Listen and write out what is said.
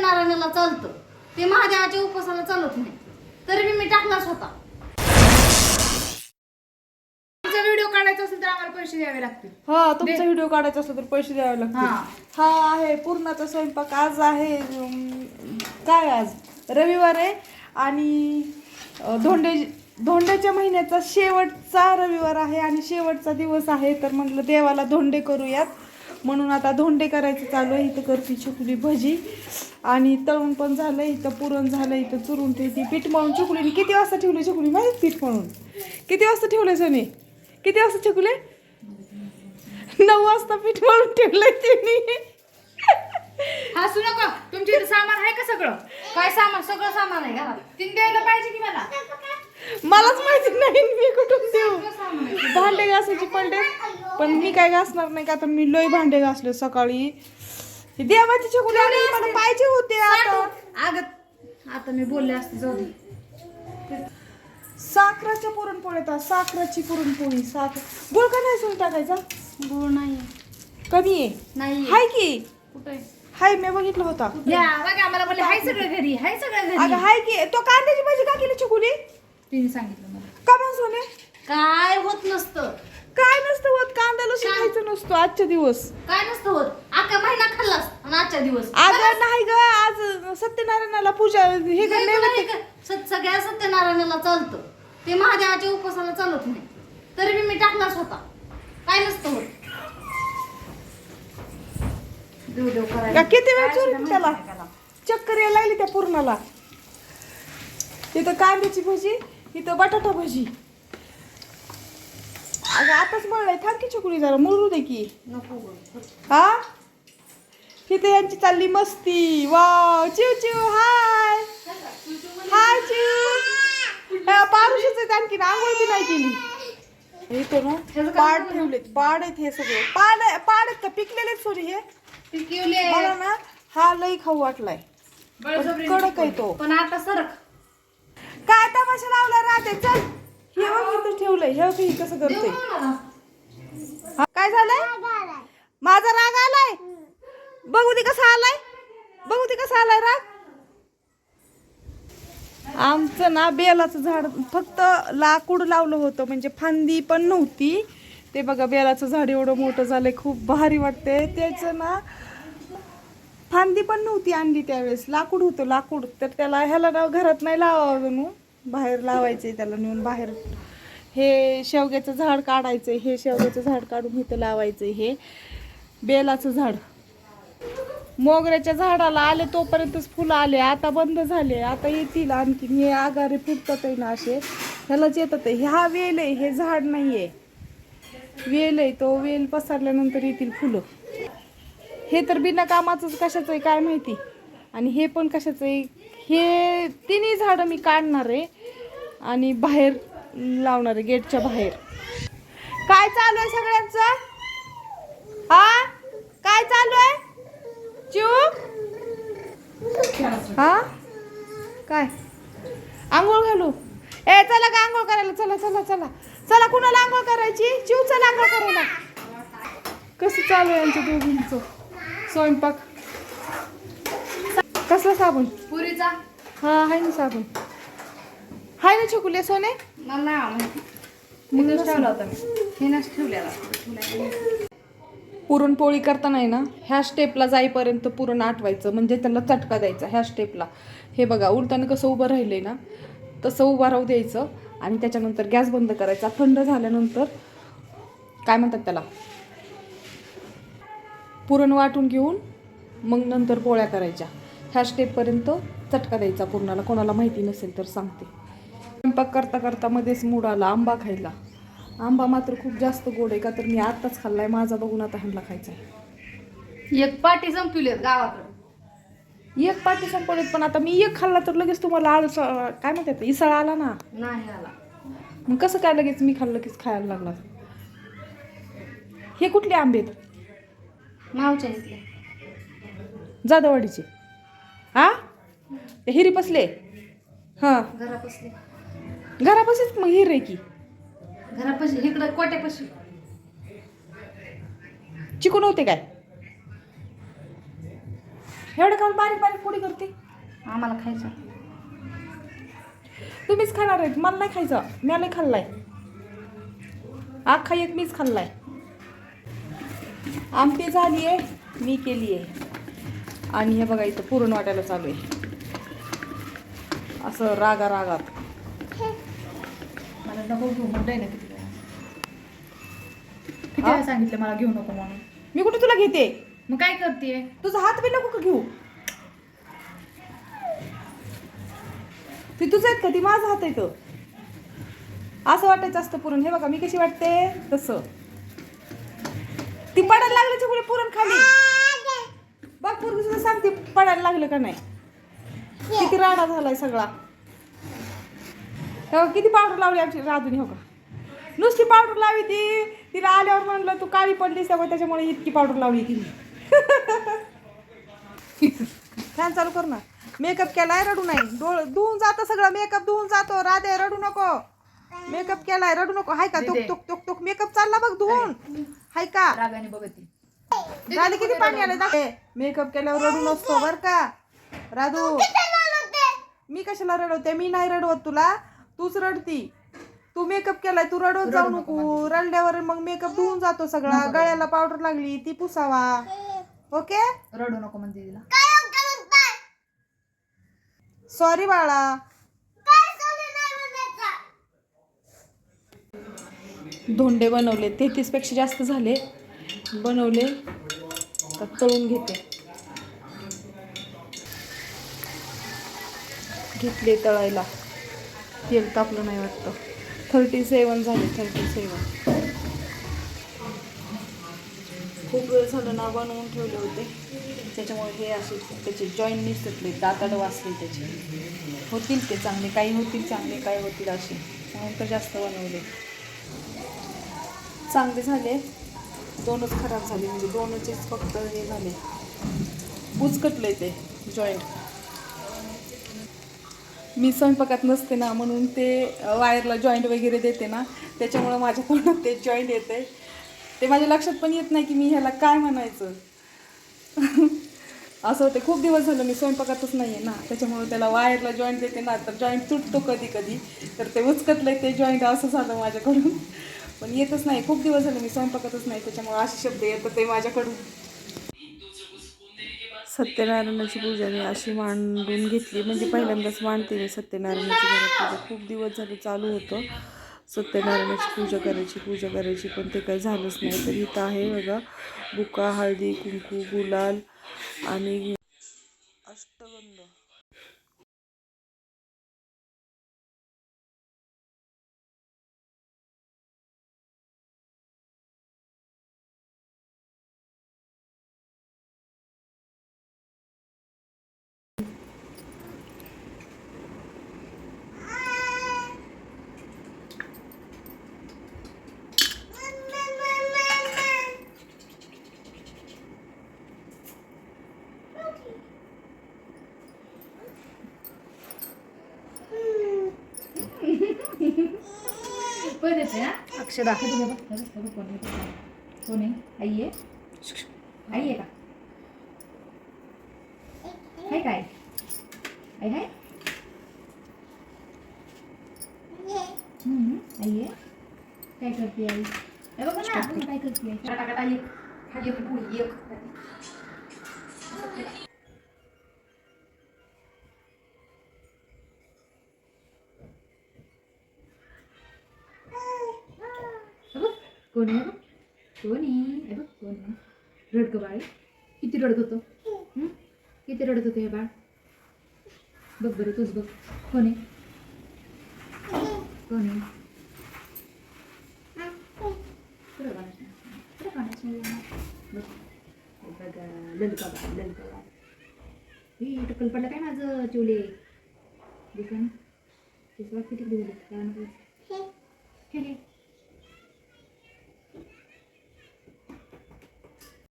सत्यनारायणाला चालतं, ते महादेवाच्या उपासाला चालत नाही. तरी मी टाकलाच होता. तुमचा व्हिडिओ काढायचा असेल तर आम्हाला पैसे द्यावे लागतील. हा, तुमचा व्हिडिओ काढायचा असेल तर पैसे द्यावे लागतील. हा आहे पूर्णाचा स्वयंपाक. आज आहे काय, आज रविवार आहे आणि धोंड्याच्या महिन्याचा शेवटचा रविवार आहे आणि शेवटचा दिवस आहे. तर म्हटलं देवाला धोंडे करूयात, म्हणून आता धोंडे करायचं चालू आहे. इथं करते चकुली भजी आणि तळून पण झालं, इथं पुरण झालं, इथं चुरून ठेवते. पीठ मळून चकुलीने किती वाजता ठेवले चकुली माहिती? पीठ मळून किती वाजता ठेवले सोने? किती वाजता चकुले? 9 वाजता पीठ मळून ठेवलंय तिने. हसू नका. तुमच्या इथे सामान आहे का सगळं? काय सामान? सगळं सामान आहे घरात. तीन द्यायला पाहिजे की मला? मलाच माहिती नाही मी कुठून देऊ. भांडे घासायची पडले पण मी काय घासणार नाही का, तर मी लय भांडे घासले सकाळी. देवाची चकुली मला पाहिजे होते. आता मी बोलले असते जाऊ दे. साखराच्या पुरणपोळ्या, साखराची पुरणपोळी. साखर गुळ का नाही सोन टाकायचा? गुळ नाही कमी आहे. नाही हाय की कुठे? हाय, मी बघितलं होता. या बघा, मला बोलले हाय सगळं घरी, हाय सगळं घरी. अगं हाय की. तो कांद्याची भाजी का केली चकुली? तिने सांगितलं मला. का मग सोने? काय होत नसतं. काय नसतं होत, कांदा लसूण खायचं नसतो आजच्या दिवस. काय नसतं होत. अख्खा महिना खाल्लास आणि आजच्या दिवस अगं नाही ग, आज सत्यनारायणाला पूजा हे करणे. सगळ्या सत्यनारायणाला चालतं, ते महादेवाच्या उपासाला चालत नाही. तरी मी टाकलाच होता. काय नसतं होत. देव देव करायला किती वेळ चोरी त्याला चक्कर यायला लागली त्या पूर्णाला. इथं कांद्याची भजी, इथं बटाटा भजी. अगं आताच मळलाय, थांब की चकुली जरा मुळू दे की. नको. हा, इथे यांची चालली मस्ती. वाव, चिव चिव हाय. हाय चिव. पारुशीच आहेत, आणखी आंघोळ बी नाही केली. इथं ना पाड ठेवलेत. पाड आहेत हे सगळे. पाड आहेत का पिकलेले सोरी हे? मला ना हा लई खाऊ वाटलाय. कडक आहे तो. पण आता सरक. काय तमाशा लावला राहते. चल हे बघ इथं ठेवलंय. हे बघ ही कसं करतोय. काय झालंय? माझा राग आलाय. बघू दे कसा आलाय. बघू दे कसा आलाय राग. आमचं ना बेलाचं झाड फक्त लाकूड लावलं होतं, म्हणजे फांदी पण नव्हती. ते बघा बेलाचं झाड एवढं मोठं झालंय, खूप भारी वाटतंय. त्याचं ना फांदी पण नव्हती आणली त्यावेळेस. लाकूड होतं, लाकूड. तर त्याला ह्याला ना घरात नाही लावावं म्हणून बाहेर लावायचंय त्याला नेऊन. बाहेर हे शेवग्याचं झाड काढायचंय. हे शेवग्याचं झाड काढून इथं लावायचंय. हे बेलाचं झाड. मोगऱ्याच्या झाडाला आले तोपर्यंतच फुलं आले, आता बंद झाले. आता येतील आणखी. हे आगारे फुटतात आहे ना असे, ह्यालाच येतात. हा वेल आहे, हे झाड नाहीये. वेल आहे, तो वेल पसरल्यानंतर येतील फुलं. हे तर बिना कामाचंच कशाचं आहे काय माहिती. आणि हे पण कशाचं आहे. हे तिन्ही झाडं मी काढणार आहे आणि बाहेर लावणार आहे, गेटच्या बाहेर. काय चालू आहे सगळ्यांचं? हा, काय चालू आहे चूप? हा काय आंघोळ घालू? चला का आंघोळ करायला? चला चला चला चला. कुणाला आंघोळ करायची? चिव चला आंघोळ करायला. कसं चालू आहे यांच्या दोघींचं स्वयंपाक? कसला साबण? पुरीचा. हा आहे ना साबण. हाय ना चकुले सोने? मला मग ठेवला होता मी. हे नस ठेवलेला. पुरणपोळी करताना आहे ना ह्या स्टेपला जाईपर्यंत पुरण आटवायचं, म्हणजे त्याला चटका द्यायचा ह्या स्टेपला. हे बघा उलटाने कसं उभं राहिलंय ना तसं उभं राहू द्यायचं आणि त्याच्यानंतर गॅस बंद करायचा. थंड झाल्यानंतर काय म्हणतात त्याला, पुरण वाटून घेऊन मग नंतर पोळ्या करायच्या. ह्या स्टेपपर्यंत चटका द्यायचा पुरणाला. कोणाला माहिती नसेल तर सांगते. स्वयंपाक करता करता मध्येच मूड आला आंबा खायला. आंबा मात्र खूप जास्त गोड आहे, का तर मी आत्ताच खाल्लाय. माझा बघून आता ह्यांना खायचा आहे. एक पाटी संपवलीत गावाकडे. एक पाटी संपवलेत, पण आता मी एक खाल्ला तर लगेच तुम्हाला काय म्हणतात इसळ आला ना. नाही आला. मग कसं काय लगेच मी खाल्लं कीच खायला लागला? हे कुठले आंबे आहेत? मावच्या इथले. जाधववाडीचे. हा, ते हिरी पसले. हा, घरापासले. घरापाशीच मग हिरे की. घरापाशी इकडं कोट्यापाशी. चिकू नव्हते काय? एवढं खाऊन बारीक बारीक पुडी करते. आम्हाला खायचं. तुम्हीच खाणार आहेत, मला नाही खायचं. मी नाही खाल्लाय. अख्खा एक मीच खाल्लाय. आमटी झाली आहे, मी केली आहे. आणि हे बघा इथं पुरण वाटायला चालू आहे असं रागात. मला नको घेऊ म्हणताय ना किती वेळा. किती वेळा सांगितलं मला घेऊ नको म्हणून. मी कुठे तुला घेते? मग काय करते? तुझा हात बी नको का घेऊ? ती तुझं आहेत का? ती माझा हात आहे तो. असं वाटायचं असतं पुरण. हे बघा मी कशी वाटते तसं. ती पडायला लागल्याच्या पुढे पुरण खाली बघ. पूर्वी सुद्धा सांगते पडायला लागलं का नाही. किती राडा झालाय सगळा. हो किती पावडर लावली आमची राधून. हो का नुसती पावडर लावी ती. तिला आल्यावर म्हणलं तू काळी पडलीस त्याच्यामुळे इतकी पावडर लावली तिने. फॅन चालू कर ना. मेकअप केलाय रडू नाही. डोळ धुवून जातं सगळं. मेकअप धुवून जातो. राधे रडू नको. मेकअप केलाय रडू नको. हाय का तुक तुक तुक तुक मेकअप चालला बघ धुवून. हाय का रागाने बघती. झाले किती पाणी आले दाखव. मेकअप केल्यावर रडू नसतो बर का राधू. मी कशाला रडवते? मी नाही रडवत तुला. तूच रडती. तू मेकअप केलाय तू रडवत जाऊ नको. रडल्यावर मग मेकअप धुवून जातो सगळा. गळ्याला पावडर लागली ती पुसावा. ओके रडू नको म्हणते तिला. सॉरी बाळा. धोंडे बनवले 33 पेक्षा जास्त झाले. बनवले तर तळून घेतले तळायला. तेल तापलं नाही वाटतं. 37 झाले. 37 खूप वेळ झालं ना बनवून ठेवले होते त्याच्यामुळे हे असे त्याचे जॉईंट निसटले. दाताड वाचले त्याचे. होतील ते चांगले. काही होतील चांगले काही होतील असे म्हणून तर जास्त बनवले. चांगले झाले. 2च खराब झाले. म्हणजे 2चेच फक्त हे झाले. बुचकटले ते जॉईंट. मी स्वयंपाकात नसते ना म्हणून ते वायरला जॉईंट वगैरे देते ना त्याच्यामुळं माझ्या तोंडात ते जॉईंट येते. ते माझ्या लक्षात पण येत नाही की मी ह्याला काय म्हणायचं. असं होते. खूप दिवस झालं मी स्वयंपाकातच नाही आहे ना त्याच्यामुळे त्याला वायरला जॉईंट देते ना तर जॉईंट तुटतो कधी कधी. तर ते उचकटलं ते जॉईंट असं झालं माझ्याकडून. पण येतच नाही. खूप दिवस झाले मी स्वयंपाकातच नाही त्याच्यामुळे असे शब्द येतात ते माझ्याकडून. सत्यनारायणाची पूजा मी अशी मांडून घेतली. म्हणजे पहिल्यांदाच मांडते मी सत्यनारायणाची घरात पूजा. खूप दिवस झाले चालू होतं सत्यनारायणाची पूजा करायची पण ते काही झालंच नाही. तर इथं आहे बघा बुका हळदी कुंकू गुलाल आणि अष्टगंध. पण येते हा. अक्षदा कोण आहे? आई आहे? आई आहे का? हाय काय? आई हाय? आई आहे? काय करते आई? हे बघा ना आपण काय करते आई? टाटा एक खाली एक पुढे एक. कोण आहे? कोणी आहे बघ कोण आहे? रडकं बाळ किती रडत होतं. किती रडत होतं हे बाळ. बघ बरं तूच बघ कोण आहे? कोण आहे? ललका बाळ हे टक्कल पडलं काय माझं चिवले दुकान तिकडे झाले काय